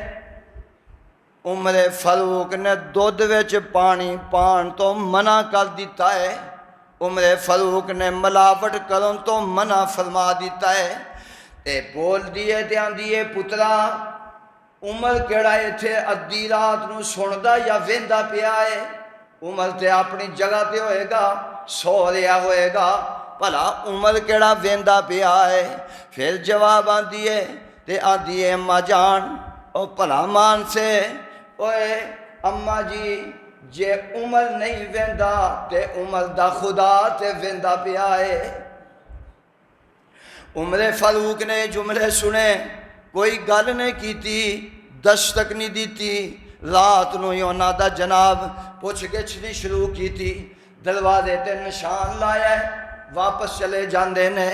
عمر فاروق نے دودھ وچ پانی پان تو منع کر دیتا ہے، عمر فاروق نے ملاوٹ کرن تو منع فرما دیتا ہے۔ تے بول دیے تے آندی ہے پترا عمر کیڑا ایتھے ادھی رات نو سندا یا ویندا پیا ہے؟ عمر تے اپنی جگہ تے ہوئے گا، سو رہا ہوئے گا، بھلا عمر کیڑا ویندا پیا ہے؟ پھر جواب آندی ہے تے آندی ہے اماں جان او بھلا مان سے، اوے اماں جی جے عمر نہیں ویندا تے عمر دا خدا تے ویندا پیا ہے۔ عمر فاروق نے جملے سنے، کوئی گل نہیں کیتی، دستک نہیں دیتی۔ رات نو انہاں دا جناب پوچھ گچھ نہیں شروع کیتی، دروازے تے نشان لایا ہے، واپس چلے جاندے نے۔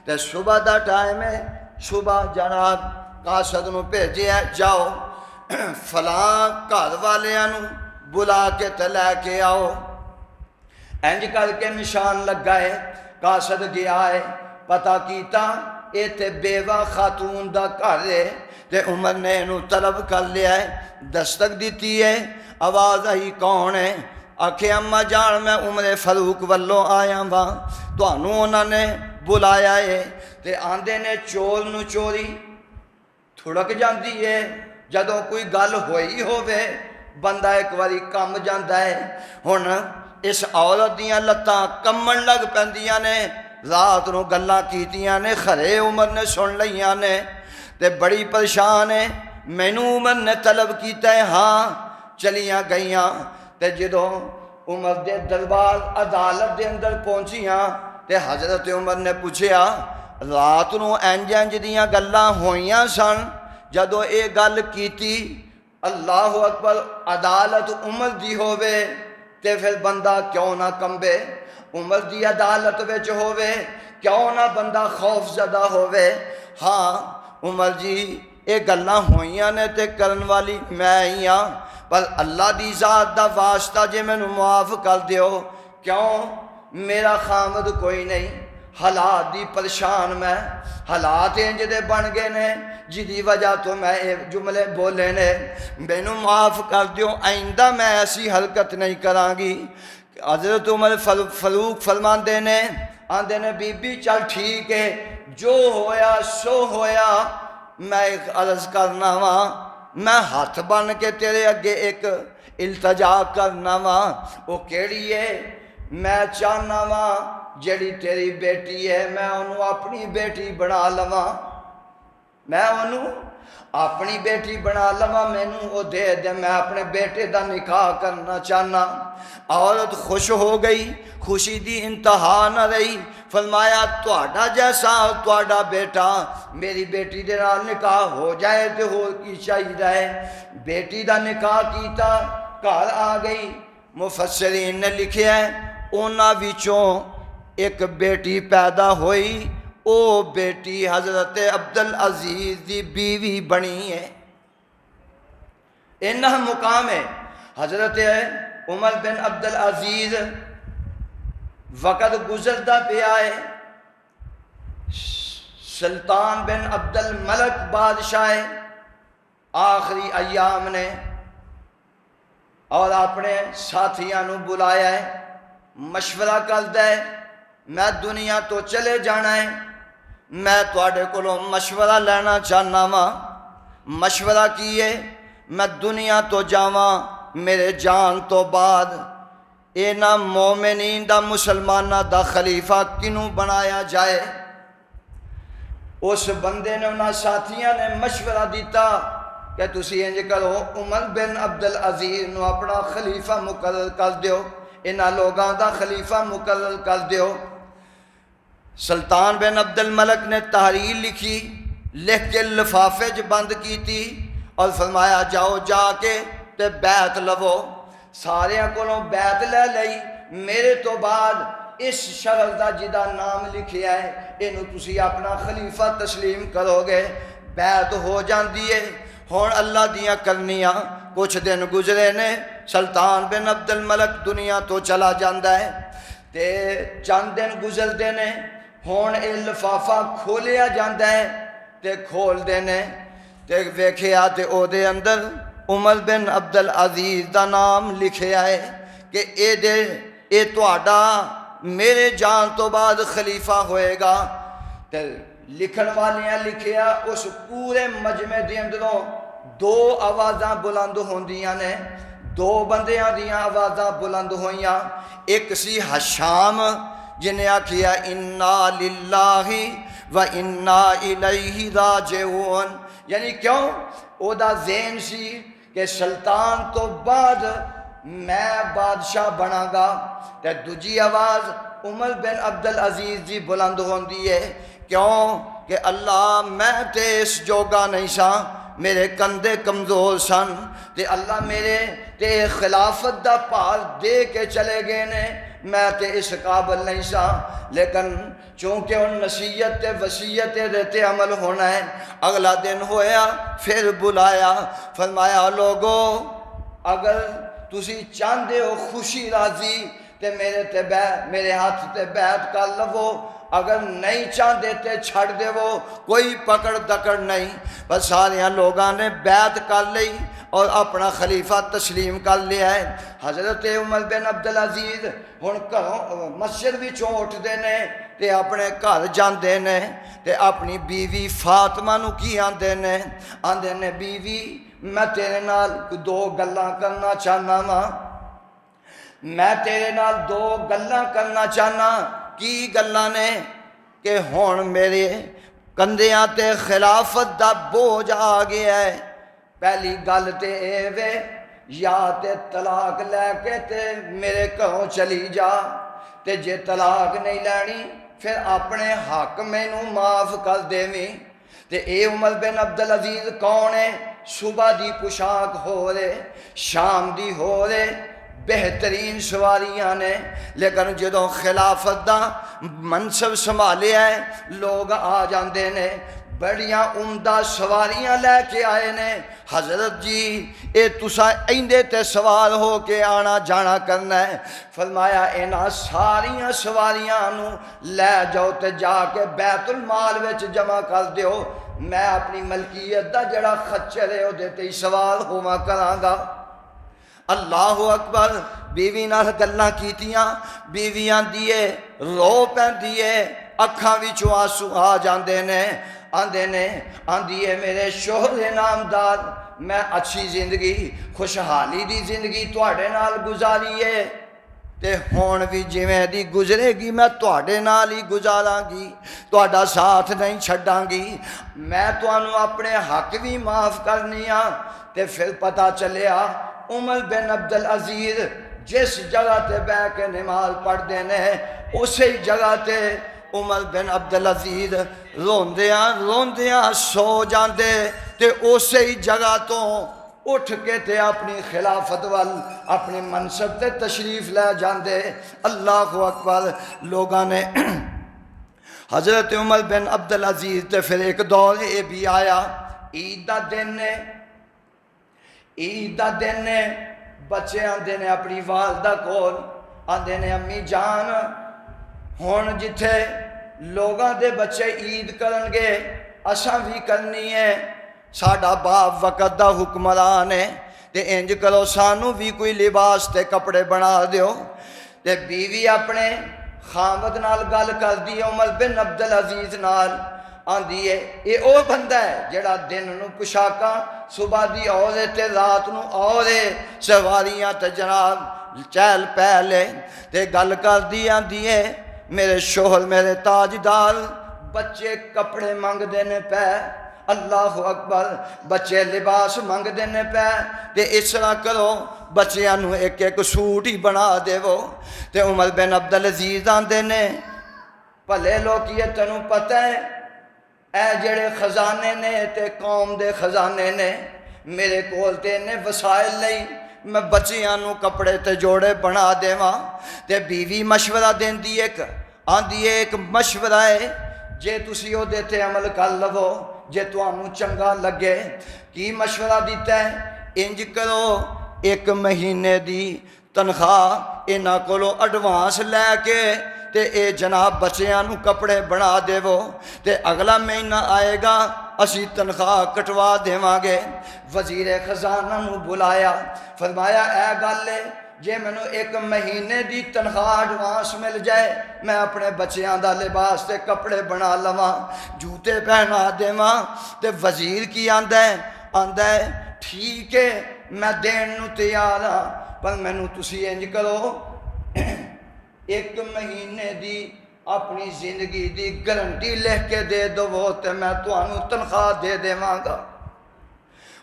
تے صبح دا ٹائم ہے، صبح جناب قاصد نو بھیجے ہے، جاؤ فلاں گھر والیاں نو بلا کے تے لے کے آؤ۔ انج کر کے نشان لگا ہے، قاصد گیا ہے، پتہ کیتا اے تے بیوہ خاتون دا گھر ہے تے عمر نے انہوں طلب کر لیا ہے، دستک دیتی ہے، آواز آئی کون ہے؟ آکھے اماں جان میں عمر فاروق والوں آیا ہاں، تانوں انہوں نے بلایا ہے۔ تے آندے نے چور نو چوری تھڑک جاندی ہے، جدوں کوئی گل ہوئی ہووے بندہ ایک واری کم جاندا ہے۔ ہن اس عورت دیاں لتاں کمن لگ پیندیاں نے، رات نو گلاں کیتیاں نے، خرے عمر نے سن لیاں نے تے بڑی پریشان ہے۔ مینوں عمر نے طلب کیتا ہے، ہاں چلیاں گئیاں۔ تے جدوں عمر دے دربار عدالت دے اندر پہنچیاں تے حضرت عمر نے پوچھیا رات نو انج انج دیاں گلاں ہوئیاں سن؟ جدوں اے گل کیتی اللہ اکبر عدالت عمر دی ہووے تے پھر بندہ کیوں نہ کمبے، عمر دی عدالت وچ ہووے کیوں نہ بندہ خوف زدہ ہووے۔ ہاں عمر جی یہ گلاں ہوئیاں نے تے کرن والی میں ہی ہاں، پر اللہ دی ذات دا واسطہ جے مینوں معاف کر دیو، کیوں میرا خامد کوئی نہیں، حالات دی پریشان میں، حالات انج دے بن گئے نے جدی وجہ تو میں یہ جملے بولے نے، مینوں معاف کر دیو، آئندہ میں ایسی حرکت نہیں کراں گی۔ حضرت عمر فاروق فرماندے نے، آندے نے بی بی چل ٹھیک ہے، جو ہویا سو ہویا، میں ایک عرض کرنا وا، میں ہاتھ بن کے تیرے اگے ایک التجا کرنا وا، وہ کیڑی ہے؟ میں چاہنا وا جیڑی تیری بیٹی ہے میں انہوں اپنی بیٹی بنا لواں، میں انہوں اپنی بیٹی بنا لواں، مینوں وہ دے دے، میں اپنے بیٹے دا نکاح کرنا چاہنا۔ عورت خوش ہو گئی، خوشی دی انتہا نہ رہی، فرمایا تہاڈا جیسا تہاڈا بیٹا میری بیٹی دے نال نکاح ہو جائے تے ہور کی چاہیدا ہے۔ بیٹی دا نکاح کیتا، گھر آ گئی، مفسرین نے لکھیا ہے انہاں وچوں ایک بیٹی پیدا ہوئی، او بیٹی حضرت عبدالعزیز دی بیوی بنی ہے۔ انہاں مقام ہے حضرت عمر بن عبدالعزیز وقت گزردا پیا ہے، سلطان بن عبد الملک بادشاہ آخری ایام نے اور اپنے ساتھیاں نو بلایا ہے، مشورہ کردا ہے میں دنیا تو چلے جانا ہے، میں تواڈے کولوں مشورہ لینا چاہنا وا۔ مشورہ کیے میں دنیا تو جاواں، میرے جان تو بعد اینا مومنین دا مسلمانہ دا خلیفہ کنوں بنایا جائے۔ اس بندے نے انہاں ساتھیاں نے مشورہ دیتا کہ تسی انج کرو عمر بن عبدالعزیز نو اپنا خلیفہ مقرر کر دیو، انہاں لوگاں دا خلیفہ مقرر کر دیو۔ سلطان بن عبد الملک نے تحریر لکھی، لکھ کے لفافے چ بند کیتی اور فرمایا جاؤ جا کے تے بیعت لو۔ سارے کولوں بیعت لے لئی، میرے تو بعد اس شخص دا جدا نام لکھیا ہے اینو تسی اپنا خلیفہ تسلیم کرو گے، بیعت ہو جاندی ہے۔ ہن اللہ دیاں کرنیاں کچھ دن گزرے نے، سلطان بن عبد الملک دنیا تو چلا جاندا ہے تے چند دن گزرتے نے، ہن اے لفافہ کھولیا جاندا ہے تے کھول دینے تے ویکھیا تے او دے اندر عمر بن عبدالعزیز دا نام لکھیا ہے کہ اے تہاڈا میرے جان تو بعد خلیفہ ہوئے گا۔ تے لکھن والیاں لکھیا اس پورے مجمع دے اندروں دو آوازاں بلند ہوندیاں نے، دو بندیاں دیاں آوازاں بلند ہوئیاں، ایک سی حشام جنہیں آکھیا انا للہ و انا الیہ راجعون، یعنی کیوں او دا ذہن سی کہ سلطان تو بعد میں بادشاہ بنا گا۔ تے دوجی آواز عمر بن عبدالعزیز جی بلند ہوندی ہے، کیوں کہ اللہ میں تے اس جوگا نہیں سا، میرے کندھے کمزور سن تے اللہ میرے تے خلافت دا پار دے کے چلے گئے نے، میں تے اس قابل نہیں سا، لیکن چونکہ ان نصیحت تے وصیت تے عمل ہونا ہے۔ اگلا دن ہویا پھر بلایا، فرمایا لوگو اگر تسی چاندے ہو خوشی راضی تے میرے ہاتھ تے بیعت کر لو، اگر نہیں چاندے تے چھڑ دے وہ، کوئی پکڑ دکڑ نہیں۔ بس سارے لوگاں نے بیعت کر لئی اور اپنا خلیفہ تسلیم کر لیا ہے۔ حضرت عمر بن عبدالعزیز ہن گھروں مسجد وچوں اٹھدے نے تے اپنے گھر جاندے نے تے اپنی بیوی فاطمہ نو کی آندے نے بیوی میں تیرے نال دو گلاں کرنا چاہنا وا، میں تیرے نال دو گلاں کرنا چاہنا۔ کی گلاں نے کہ ہن میرے کندھیاں تے خلافت دا بوجھ آ گیا ہے۔ پہلی گل تے اے وے یا تے طلاق لے کے تے میرے گھروں چلی جا، تے جے طلاق نہیں لینی پھر اپنے حق مینوں معاف کر دیویں۔ تے اے عمر بن عبدالعزیز کون ہے؟ صبح دی پوشاک ہو رہے، شام دی ہو رہے، بہترین سواریاں نے، لیکن جدوں خلافت دا منصب سنبھالیا ہے لوگ آ جاندے نے بڑیاں عمدہ سواریاں لے کے آئے نے، حضرت جی اے تسا ایندے تے سوار ہو کے آنا جانا کرنا ہے۔ فرمایا انہاں ساریاں سواریاں نو لے جاؤ تے جا کے بیت المال وچ جمع کر دیو، میں اپنی ملکیت دا جڑا خچر ہے او دے تے سوار ہوا کراں گا۔ اللہ اکبر، بیوی نال گلاں کیتیاں، بیویاں دیے رو پیندی ہے، اکھاں وچوں آنسو آ جاندے نے، آندھی ہے میرے شوہر نامدار میں اچھی زندگی خوشحالی دی زندگی تواڈے نال گزاری ہے تے ہون بھی جویں دی گزرے گی میں تواڈے نال ہی گزاراں گی، تواڈا ساتھ نہیں چھڈاں گی، میں تانوں اپنے حق بھی معاف کرنی ہاں۔ تے پھر پتہ چلیا عمر بن عبدالعزیز جس جگہ تے بیٹھ کے نماز پڑھدے نے اسی جگہ تے عمر بن عبدالعزیز روندیاں سو جاندے تے اسی جگہ تو اٹھ کے تے اپنی خلافت وال اپنے منصب تے تشریف لے جاندے۔ اللہ اکبر، لوگاں نے حضرت عمر بن عبدالعزیز تے پھر ایک دور یہ بھی آیا، عید دا دن نے بچے آندے نے اپنی والدہ کول، آندے نے امی جان ہون جتھے لوگاں دے بچے عید کرن گے اساں بھی کرنی ہے، ساڈا باپ وقت دا حکمران ہے تے انج کرو سانو بھی کوئی لباس تے کپڑے بنا دیو۔ تے بیوی اپنے خامد نال گل کر دی عمر بن عبدالعزیز نال، آندی ہے یہ او بندہ ہے جڑا دن نو پوشاکاں صبح دی اورے تے رات نو اورے سواریاں تے جناب چہل پہل ہے، تے گل کر دی آندی ہے میرے شوہر میرے تاجدار بچے کپڑے منگ دینے پہ، اللہ اکبر، بچے لباس منگ دینے پہ تے اس طرح کرو بچیاں نو ایک ایک سوٹ ہی بنا دے وہ۔ تے عمر بن عبدالعزیز آندے نے بھلے لوکیے تینوں پتہ ہے اے جڑے خزانے نے تے قوم دے خزانے نے، میرے کول تے نے وسائل نہیں میں بچیاں نو کپڑے تے جوڑے بنا دیواں۔ تے بیوی مشورہ دیندی ایک آندی ایک مشورہ ہے جے تسی او دیتے عمل کر لو جے تانوں چنگا لگے۔ کی مشورہ دیتا ہے؟ انج کرو ایک مہینے دی تنخواہ انہاں کولوں ایڈوانس لے کے تے اے جناب بچیاں نو کپڑے بنا دیو تے اگلا مہینہ آئے گا اسی تنخواہ کٹوا دیواں گے۔ وزیر خزانہ نو بلایا، فرمایا اے گل ہے جے مینوں ایک مہینے دی تنخواہ ایڈوانس مل جائے میں اپنے بچیاں دا لباس تے کپڑے بنا لواں جوتے پہنا دیواں۔ تے وزیر کی آندا ہے ٹھیک ہے میں دین نو تیار ہاں پر مینوں تسی انج کرو ایک مہینے دی اپنی زندگی دی گارنٹی لکھ کے دے دو تے میں تانوں تنخواہ دے دیواں گا۔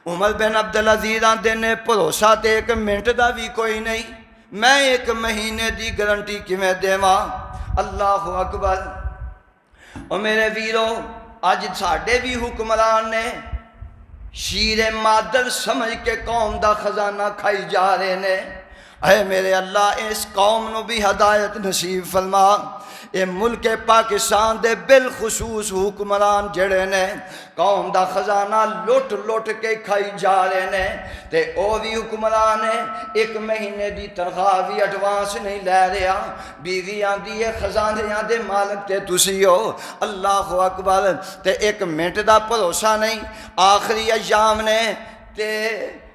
عمر بن عبدالعزیز آندے نے بھروسہ تے ایک منٹ دا بھی کوئی نہیں، میں ایک مہینے دی گارنٹی کیویں دیواں؟ اللہ اکبر۔ او میرے ویرو اج ساڈے بھی حکمران نے شیر مادر سمجھ کے قوم دا خزانہ کھائی جا رہے نے۔ اے میرے اللہ اس قوم نو بھی ہدایت نصیب فرما، اے ملک پاکستان دے بالخصوص حکمران جڑے نے قوم دا خزانہ لٹ لٹ کے کھائی جا رہے نے تے او بھی حکمران ہے ایک مہینے دی تنخواہ بھی ایڈوانس نہیں لے رہا۔ بیوی آندی ہے خزانیاں دے مالک تے تسی ہو، اللہ اکبر، تے ایک منٹ دا بھروسہ نہیں۔ آخری ایام نے تے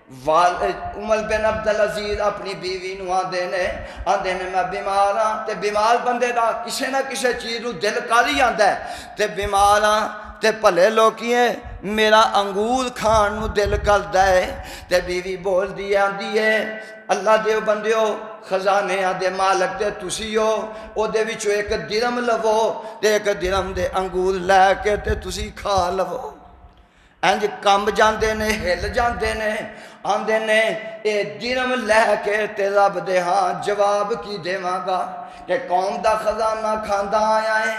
عمر بن عبدالعزیز اپنی بیوی نو آندے نے میں بیمار ہاں تے بیمار بندے دا کسے نہ کسے چیز نو دل کر ہی آندا ہے تے بیمار ہاں تے بھلے لوکیے میرا انگور کھان نو دل کردا ہے تے بیوی بول دی آندی ہے اللہ دیو بندیو خزانے دے مالک تے تسی ہو، او دے وچوں ایک درم لو تے ایک درم دے انگور لے کے تے تسی کھا لو۔ انج کمب جاندے نے ہل جاندے نے آندے نے اے درم لے کے تے رب دے ہاں جواب کی دیواں گا کہ قوم دا خزانہ کھاندا آیا ہے۔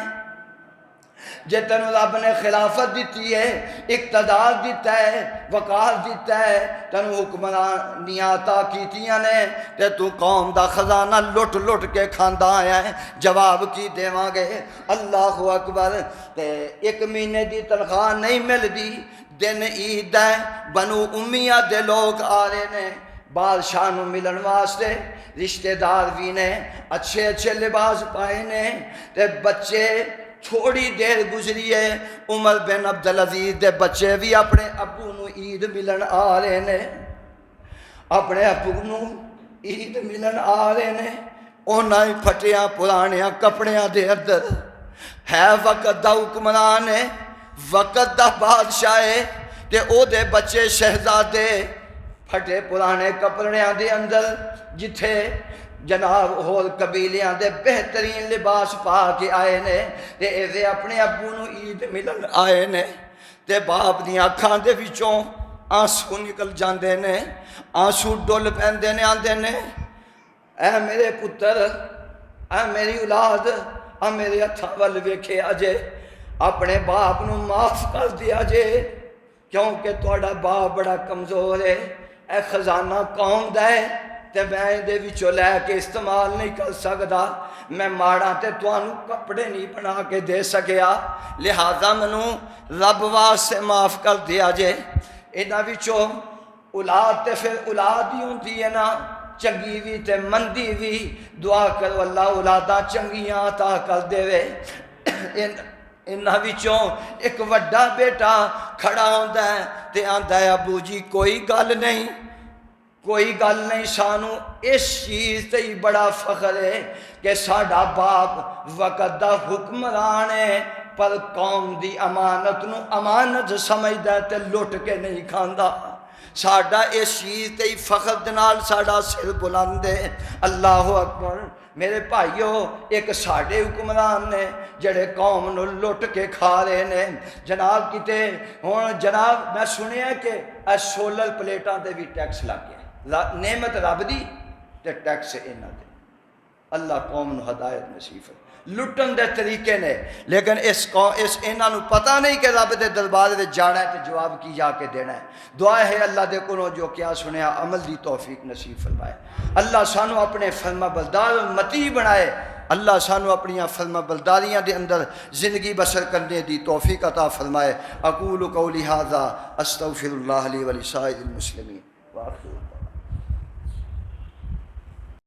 جے تینوں رب نے خلافت دیتی ہے، اقتدار دیتا ہے، وقار دیتا ہے، تینوں حکمرانیاں عطا کیتیاں نے، تے تو قوم دا خزانہ لٹ لٹ کے کھاندا آیا ہے، جواب کی دیواں گے؟ اللہ اکبر۔ تے ایک مہینے دی تنخواہ نہیں ملدی، دن عید ہے، بنو امیہ دے لوگ آ رہے نے بادشاہ نو ملن واسطے، رشتہ دار بھی نے، اچھے اچھے لباس پائے نے، تے بچے تھوڑی دیر گزری ہے، عمر بن عبدالعزیز دے بچے بھی اپنے ابو نو عید ملن آ رہے نے، اپنے ابو نو عید ملن آ رہے نے، اونا ہی پھٹیاں پرانیاں کپڑیاں دے اندر ہے، وقت دا حکمران ہے، وقت دا بادشاہ ہے، تے او دے بچے شہزادے پھٹے پرانے کپڑیاں دے اندر، جتھے جناب ہور قبیلیاں دے بہترین لباس پا کے آئے نے، تے ایسے اپنے ابو نو عید ملن آئے نے، تے باپ دی آنکھاں دے وچوں آنسو نکل جاندے نے، آنسو ڈول پیندے نے، آندے نے اے میرے پتر، اے میری اولاد، اے میرے ہتھاں ول ویکھے اجے، اپنے باپ نو معاف کر دیا جے، کیونکہ تہاڈا باپ بڑا کمزور ہے، اے خزانہ قوم دا ہے تے میں دے وچوں لے کے استعمال نہیں کر سکدا، میں ماڑا تے تانوں کپڑے نہیں بنا کے دے سکیا، لہذا منوں رب واسطے معاف کر دیا جے۔ انہاں وچوں اولاد تے پھر اولاد ہی ہوندی ہے نا، چنگی بھی تے مندی بھی، دعا کرو اللہ اولاداں چنگیاں عطا کر دے وے۔ انہاں وچوں ایک وڈا بیٹا کھڑا ہوندا ہے تے آندا ہے ابو جی کوئی گل نہیں، کوئی گل نہیں، سانو اس چیز تے ہی بڑا فخر ہے کہ ساڈا باپ وقت دا حکمران ہے، پر قوم دی امانت نو امانت سمجھدا ہے تے لٹ کے نہیں کھاندا، ساڈا اس چیز تے ہی فخر دے نال ساڈا سر بلند ہے۔ اللہ اکبر۔ میرے بھائیو، ایک ساڈے حکمران نے جڑے قوم نو لٹ کے کھا رہے نے، جناب کتے ہن جناب میں سنیا کہ سولر پلیٹاں تے بھی ٹیکس لگ گیا، نعمت رب دی تے ٹیکس انہاں دے۔ اللہ قوم نو ہدایت نصیب ہے، لٹن دے طریقے نے، لیکن اس انہاں نو پتہ نہیں کہ رب دے دربار وچ جانا ہے تے جواب کی جا کے دینا ہے۔ دعا ہے اللہ دے کولوں جو کیا سنیا عمل دی توفیق نصیب فرمائے، اللہ سانو اپنے فرما بردار متی بنائے، اللہ سانو اپنی فرما برداریاں دے اندر زندگی بسر کرنے دی توفیق عطا فرمائے۔ اقول قولی ھذا استغفر اللہ لی ولسائر المسلمین۔